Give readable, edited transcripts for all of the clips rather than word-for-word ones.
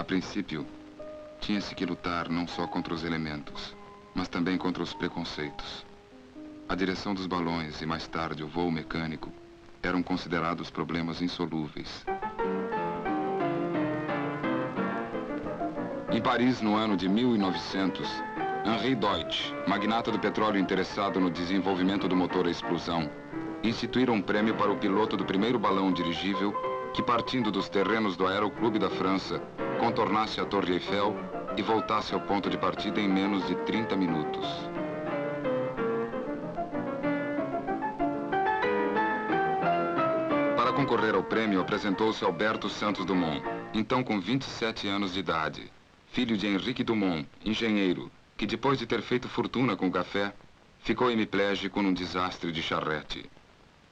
princípio, tinha-se que lutar não só contra os elementos, mas também contra os preconceitos. A direção dos balões e, mais tarde, o voo mecânico eram considerados problemas insolúveis. Em Paris, no ano de 1900, Henri Deutsch, magnata do petróleo interessado no desenvolvimento do motor a explosão, instituíram um prêmio para o piloto do primeiro balão dirigível que, partindo dos terrenos do Aeroclube da França, contornasse a Torre Eiffel e voltasse ao ponto de partida em menos de 30 minutos. Para concorrer ao prêmio, apresentou-se Alberto Santos Dumont, então com 27 anos de idade, filho de Henrique Dumont, engenheiro, que depois de ter feito fortuna com o café, ficou hemiplégico num desastre de charrete.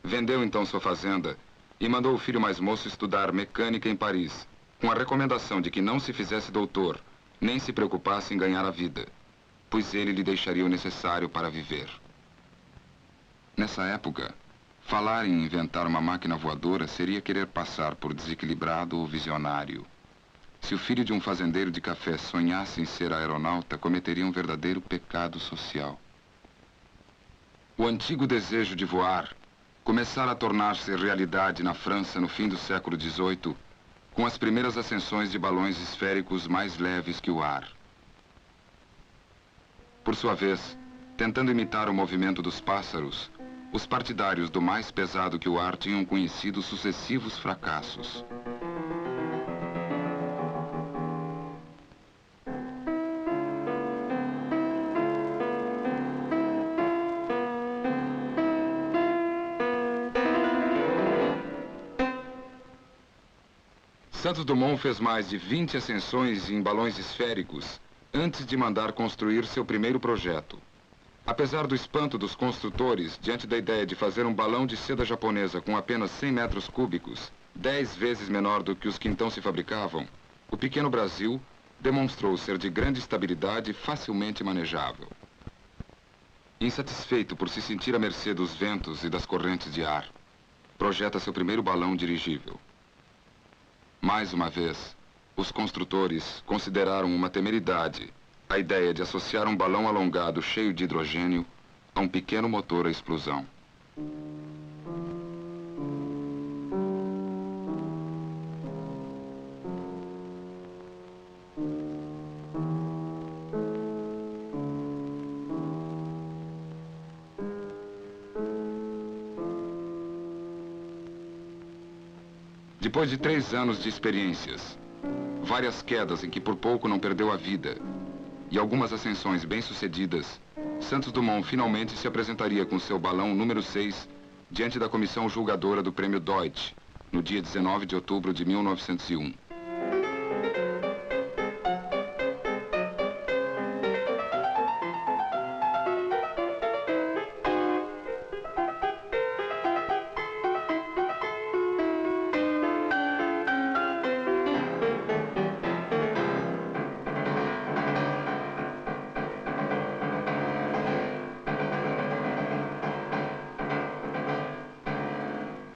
Vendeu então sua fazenda e mandou o filho mais moço estudar mecânica em Paris, com a recomendação de que não se fizesse doutor, nem se preocupasse em ganhar a vida, pois ele lhe deixaria o necessário para viver. Nessa época, falar em inventar uma máquina voadora seria querer passar por desequilibrado ou visionário. Se o filho de um fazendeiro de café sonhasse em ser aeronauta, cometeria um verdadeiro pecado social. O antigo desejo de voar começara a tornar-se realidade na França no fim do século XVIII, com as primeiras ascensões de balões esféricos mais leves que o ar. Por sua vez, tentando imitar o movimento dos pássaros, os partidários do mais pesado que o ar tinham conhecido sucessivos fracassos. Santos Dumont fez mais de 20 ascensões em balões esféricos antes de mandar construir seu primeiro projeto. Apesar do espanto dos construtores diante da ideia de fazer um balão de seda japonesa com apenas 100 metros cúbicos, 10 vezes menor do que os que então se fabricavam, o pequeno Brasil demonstrou ser de grande estabilidade e facilmente manejável. Insatisfeito por se sentir à mercê dos ventos e das correntes de ar, projeta seu primeiro balão dirigível. Mais uma vez, os construtores consideraram uma temeridade a ideia de associar um balão alongado cheio de hidrogênio a um pequeno motor a explosão. Depois de 3 anos de experiências, várias quedas em que por pouco não perdeu a vida e algumas ascensões bem-sucedidas, Santos Dumont finalmente se apresentaria com seu balão número 6 diante da comissão julgadora do Prêmio Deutsch, no dia 19 de outubro de 1901.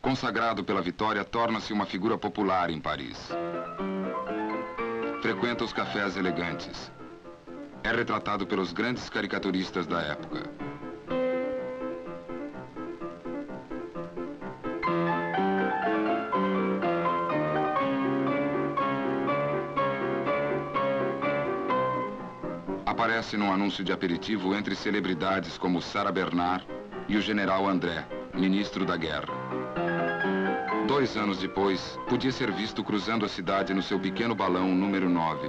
Consagrado pela vitória, torna-se uma figura popular em Paris. Frequenta os cafés elegantes. É retratado pelos grandes caricaturistas da época. Aparece num anúncio de aperitivo entre celebridades como Sarah Bernard e o general André, ministro da guerra. 2 anos depois, podia ser visto cruzando a cidade no seu pequeno balão número 9.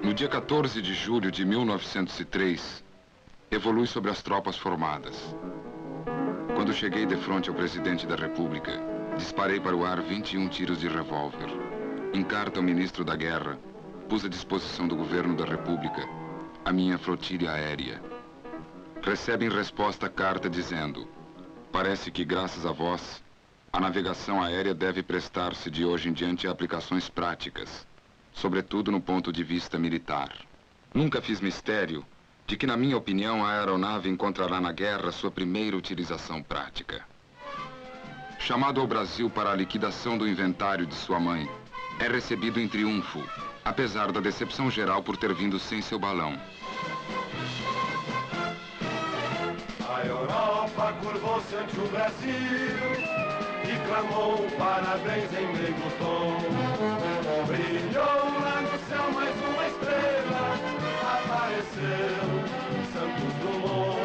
No dia 14 de julho de 1903, evolui sobre as tropas formadas. Quando cheguei de frente ao presidente da República, disparei para o ar 21 tiros de revólver. Em carta ao ministro da Guerra, pus à disposição do governo da República a minha flotilha aérea. Recebe em resposta a carta dizendo: parece que, graças a vós, a navegação aérea deve prestar-se de hoje em diante a aplicações práticas, sobretudo no ponto de vista militar. Nunca fiz mistério de que, na minha opinião, a aeronave encontrará na guerra sua primeira utilização prática. Chamado ao Brasil para a liquidação do inventário de sua mãe, é recebido em triunfo, apesar da decepção geral por ter vindo sem seu balão. A Europa curvou-se ante o Brasil e clamou parabéns em meio tom. Brilhou lá no céu mais uma estrela, apareceu Santos Dumont.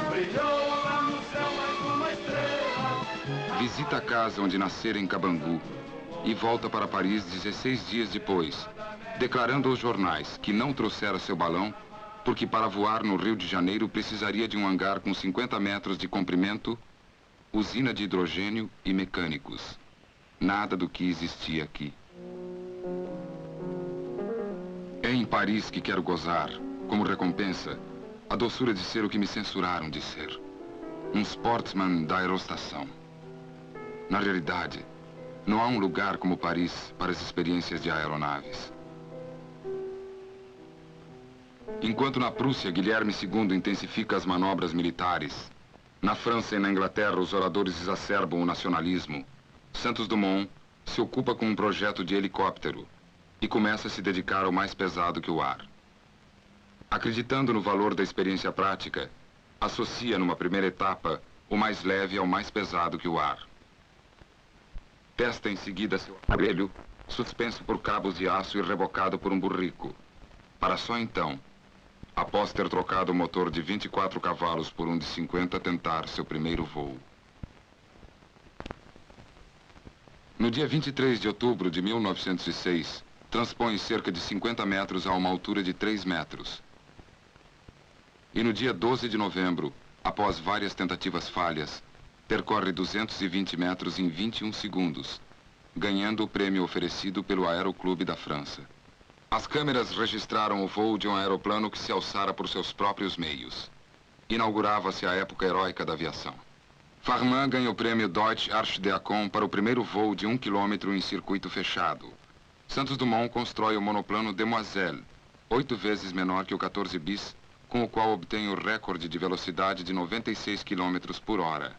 Brilhou lá no céu mais uma estrela. Visita a casa onde nascera em Cabangu e volta para Paris 16 dias depois, declarando aos jornais que não trouxera seu balão porque para voar no Rio de Janeiro precisaria de um hangar com 50 metros de comprimento, usina de hidrogênio e mecânicos. Nada do que existia aqui. É em Paris que quero gozar, como recompensa, a doçura de ser o que me censuraram de ser. Um sportsman da aerostação. Na realidade, não há um lugar como Paris para as experiências de aeronaves. Enquanto na Prússia, Guilherme II intensifica as manobras militares, na França e na Inglaterra os oradores exacerbam o nacionalismo, Santos Dumont se ocupa com um projeto de helicóptero e começa a se dedicar ao mais pesado que o ar. Acreditando no valor da experiência prática, associa numa primeira etapa o mais leve ao mais pesado que o ar. Testa em seguida seu aparelho, suspenso por cabos de aço e rebocado por um burrico, para só então, após ter trocado o motor de 24 cavalos por um de 50, tentar seu primeiro voo. No dia 23 de outubro de 1906, transpõe cerca de 50 metros a uma altura de 3 metros. E no dia 12 de novembro, após várias tentativas falhas, percorre 220 metros em 21 segundos, ganhando o prêmio oferecido pelo Aeroclube da França. As câmeras registraram o voo de um aeroplano que se alçara por seus próprios meios. Inaugurava-se a época heróica da aviação. Farman ganha o prêmio Deutsche Archdeacon para o primeiro voo de 1 quilômetro em circuito fechado. Santos Dumont constrói o monoplano Demoiselle, 8 vezes menor que o 14 bis, com o qual obtém o recorde de velocidade de 96 km por hora.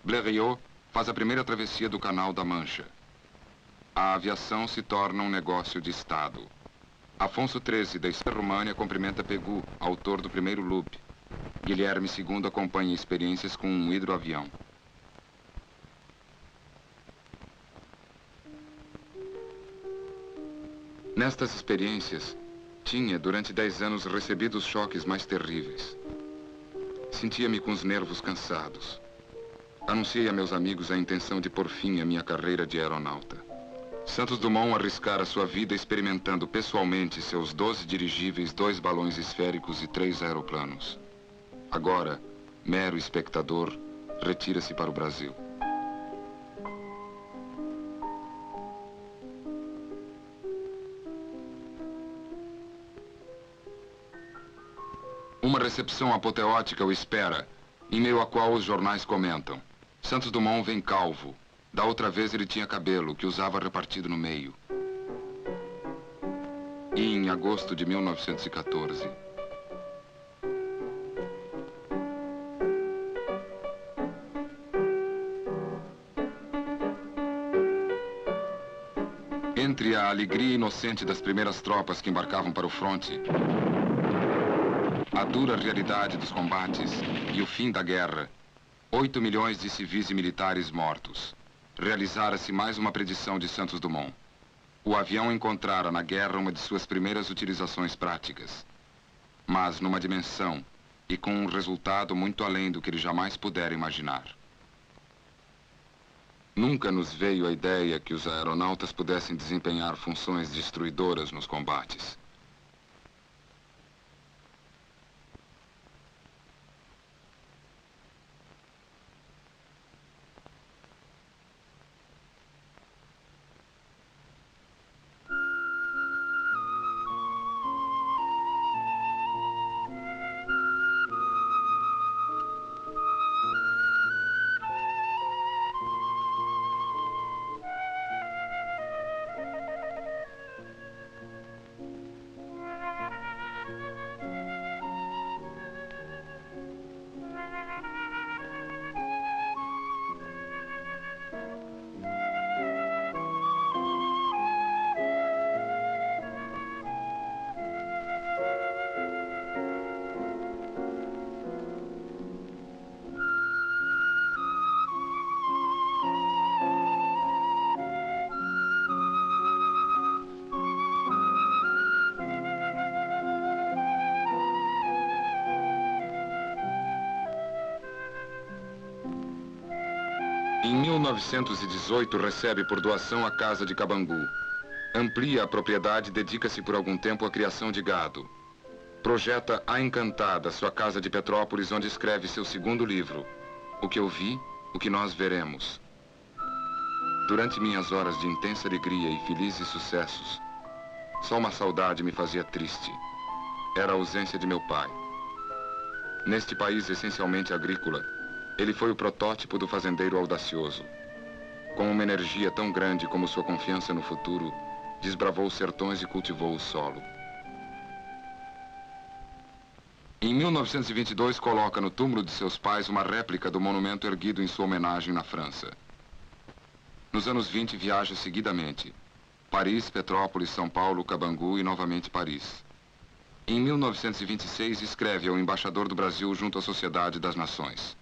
Blériot faz a primeira travessia do Canal da Mancha. A aviação se torna um negócio de Estado. Afonso XIII da România cumprimenta Pegu, autor do primeiro loop. Guilherme II acompanha experiências com um hidroavião. Nestas experiências, tinha, durante 10 anos, recebido os choques mais terríveis. Sentia-me com os nervos cansados. Anunciei a meus amigos a intenção de pôr fim à minha carreira de aeronauta. Santos Dumont arriscara sua vida experimentando pessoalmente seus 12 dirigíveis, 2 balões esféricos e 3 aeroplanos. Agora, mero espectador, retira-se para o Brasil. Uma recepção apoteótica o espera, em meio à qual os jornais comentam. Santos Dumont vem calvo. Da outra vez ele tinha cabelo, que usava repartido no meio. E em agosto de 1914... Entre a alegria inocente das primeiras tropas que embarcavam para o fronte, a dura realidade dos combates e o fim da guerra, 8 milhões de civis e militares mortos. Realizara-se mais uma predição de Santos Dumont. O avião encontrara na guerra uma de suas primeiras utilizações práticas, mas numa dimensão e com um resultado muito além do que ele jamais pudera imaginar. Nunca nos veio a ideia que os aeronautas pudessem desempenhar funções destruidoras nos combates. Em 1918, recebe por doação a casa de Cabangu. Amplia a propriedade e dedica-se por algum tempo à criação de gado. Projeta A Encantada, sua casa de Petrópolis, onde escreve seu segundo livro, O que eu vi, o que nós veremos. Durante minhas horas de intensa alegria e felizes sucessos, só uma saudade me fazia triste. Era a ausência de meu pai. Neste país essencialmente agrícola, ele foi o protótipo do fazendeiro audacioso. Com uma energia tão grande como sua confiança no futuro, desbravou os sertões e cultivou o solo. Em 1922, coloca no túmulo de seus pais uma réplica do monumento erguido em sua homenagem na França. Nos anos 20, viaja seguidamente. Paris, Petrópolis, São Paulo, Cabangu e novamente Paris. Em 1926, escreve ao embaixador do Brasil junto à Sociedade das Nações: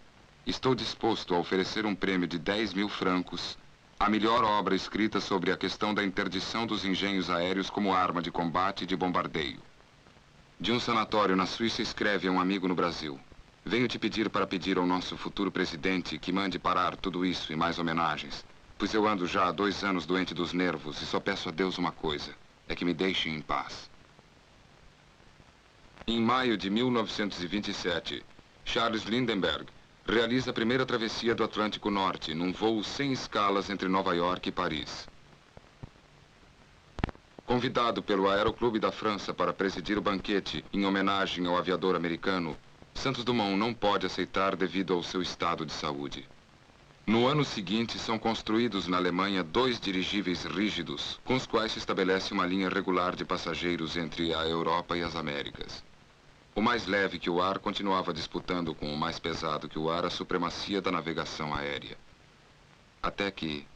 estou disposto a oferecer um prêmio de 10.000 francos à melhor obra escrita sobre a questão da interdição dos engenhos aéreos como arma de combate e de bombardeio. De um sanatório na Suíça, escreve a um amigo no Brasil: venho te pedir para pedir ao nosso futuro presidente que mande parar tudo isso e mais homenagens, pois eu ando já há 2 anos doente dos nervos e só peço a Deus uma coisa, é que me deixem em paz. Em maio de 1927, Charles Lindbergh realiza a primeira travessia do Atlântico Norte, num voo sem escalas entre Nova York e Paris. Convidado pelo Aeroclube da França para presidir o banquete em homenagem ao aviador americano, Santos Dumont não pode aceitar devido ao seu estado de saúde. No ano seguinte, são construídos na Alemanha 2 dirigíveis rígidos, com os quais se estabelece uma linha regular de passageiros entre a Europa e as Américas. O mais leve que o ar continuava disputando com o mais pesado que o ar a supremacia da navegação aérea. Até que,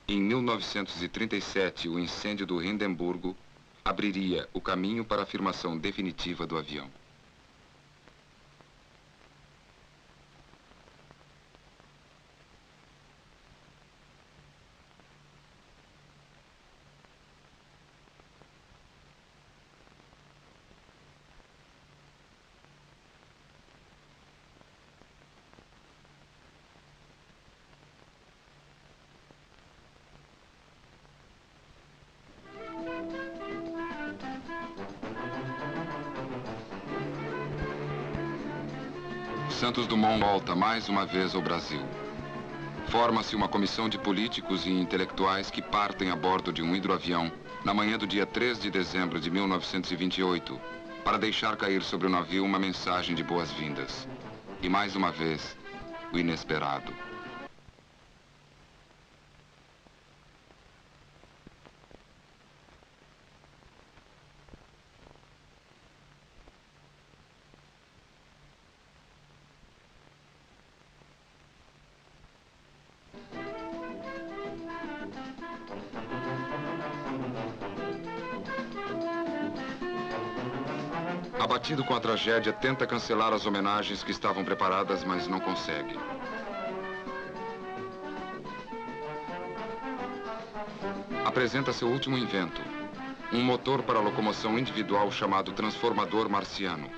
em 1937, o incêndio do Hindenburgo abriria o caminho para a afirmação definitiva do avião. Santos Dumont volta mais uma vez ao Brasil. Forma-se uma comissão de políticos e intelectuais que partem a bordo de um hidroavião na manhã do dia 3 de dezembro de 1928 para deixar cair sobre o navio uma mensagem de boas-vindas. E mais uma vez, o inesperado. Abatido com a tragédia, tenta cancelar as homenagens que estavam preparadas, mas não consegue. Apresenta seu último invento, um motor para locomoção individual chamado transformador marciano.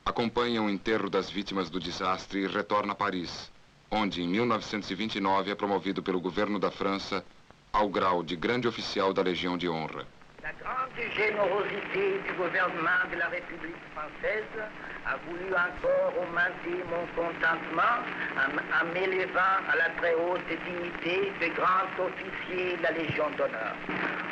Acompanha o enterro das vítimas do desastre e retorna a Paris, onde, em 1929, é promovido pelo governo da França ao grau de grande oficial da Legião de Honra. La grande générosité du gouvernement de la République française a voulu encore augmenter mon contentement en m'élevant à la très haute dignité de grand officier de la Légion d'honneur.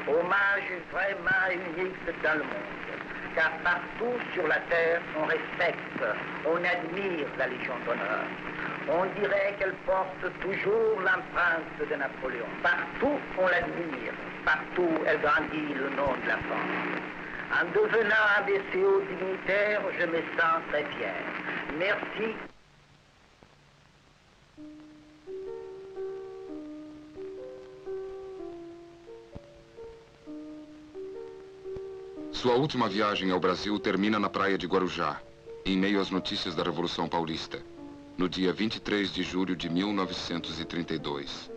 Hommage vraiment unique dans le monde, car partout sur la terre on respecte, on admire la Légion d'honneur. On dirait qu'elle porte toujours l'empreinte de Napoléon. Partout on l'admire, partout elle grandit le nom de la France. En devenant un de ces hauts dignitaires, je me sens très fier. Merci. Sua última viagem ao Brasil termina na praia de Guarujá, em meio às notícias da Revolução Paulista, no dia 23 de julho de 1932.